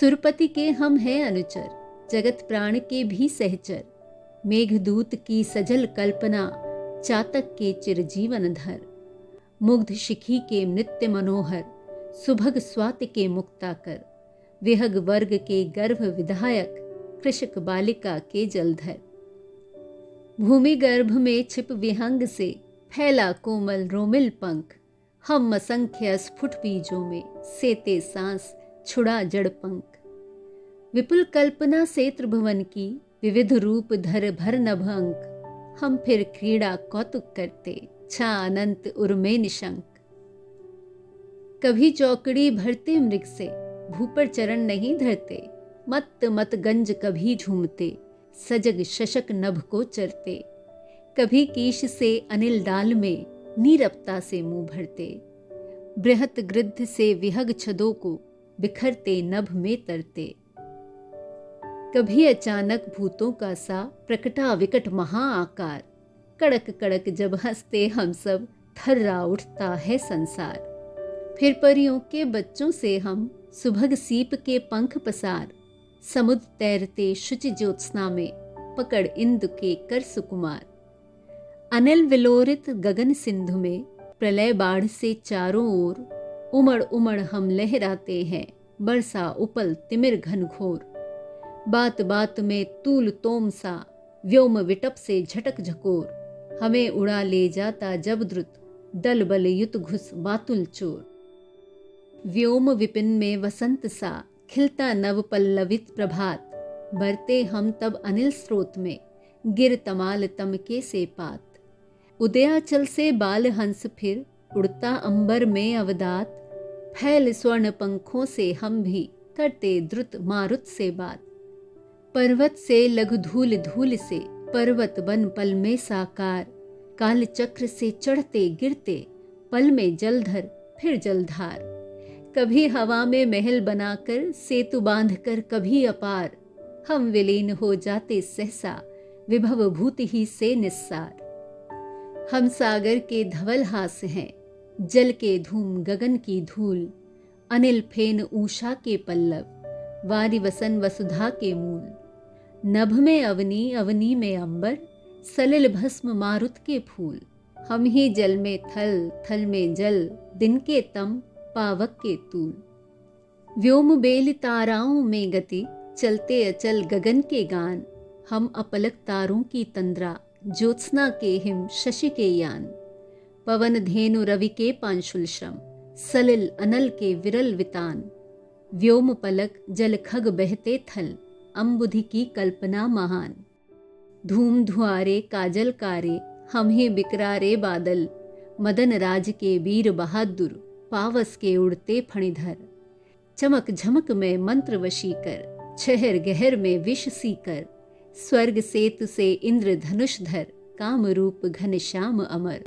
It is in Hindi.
सुरपति के हम हैं अनुचर, जगत प्राण के भी सहचर। मेघदूत की सजल कल्पना, चातक के चिरजीवन धर। मुग्ध शिखी के नृत्य मनोहर, सुभग स्वाति के मुक्ताकर। विहग वर्ग के गर्भ विधायक, कृषक बालिका के जलधर। भूमि गर्भ में छिप विहंग से, फैला कोमल रोमिल पंख। हम असंख्य स्फुट बीजों में, सेते सांस छुड़ा जड़ पंख। विपुल कल्पना से त्रिभुवन की, विविध रूप धर भर नभ अंक। हम फिर क्रीड़ा कौतुक करते, छा अनंत उर्मे निशंक। कभी चौकड़ी भरते मृग से, भूपर चरण नहीं धरते। मत मत गंज कभी झूमते, सजग शशक नभ को चरते। कभी कीश से अनिल डाल में, नीरवता से मुंह भरते। बृहत गृद्ध से विहग छदों को, बिखरते नभ में तरते। कभी अचानक भूतों का सा, प्रकटा विकट महाआकार। कड़क कड़क जब हंसते हम सब, थर्रा उठता है संसार। फिर परियों के बच्चों से हम, सुभग सीप के पंख पसार। समुद्र तैरते शुचि ज्योत्सना में, पकड़ इंदु के कर सुकुमार। अनिल विलोरित गगन सिंधु में, प्रलय बाढ़ से चारों ओर। उमड़ उमड़ हम लहराते हैं, बरसा उपल तिमिर घनघोर। बात बात में तूल तोम सा, व्योम विटप से झटक झकोर। हमें उड़ा ले जाता जब द्रुत, दल बल युत घुस बातुल चोर। व्योम विपिन में वसंत सा, खिलता नव पल्लवित प्रभात। बरते हम तब अनिल स्रोत में, गिर तमाल तमके से पात। उदयाचल से बाल हंस फिर, उड़ता अंबर में अवदात। फैल स्वर्ण पंखों से हम भी, करते द्रुत मारुत से बात। पर्वत से लघु धूल धूल से, पर्वत बन पल में साकार। काल चक्र से चढ़ते गिरते, पल में जलधर फिर जलधार। कभी हवा में महल बनाकर, सेतु बांधकर कभी अपार। हम विलीन हो जाते सहसा, विभव भूति ही से निस्सार। हम सागर के धवल हास हैं, जल के धूम गगन की धूल। अनिल फेन ऊषा के पल्लव, वारि वसन वसुधा के मूल। नभ में अवनी अवनी में अंबर, सलिल भस्म मारुत के फूल। हम ही जल में थल, थल में जल, दिन के तम पावक के तूल। व्योम बेल ताराओं में गति, चलते अचल गगन के गान। हम अपलक तारों की तंद्रा, ज्योत्सना के हिम शशि के यान। पवन धेनु रवि के पांशुल श्रम, सलिल अनल के विरल वितान। व्योम पलक जल खग बहते थल, अम्बुधि की कल्पना महान। धूम धुआरे काजल कारे, हम ही बिकरारे बादल। मदन राज के वीर बहादुर, पावस के उड़ते फणिधर। चमक झमक में मंत्र वशीकर, छहर गहर में विष सीकर। स्वर्ग सेतु से इंद्र धनुष धर, काम रूप घनश्याम अमर।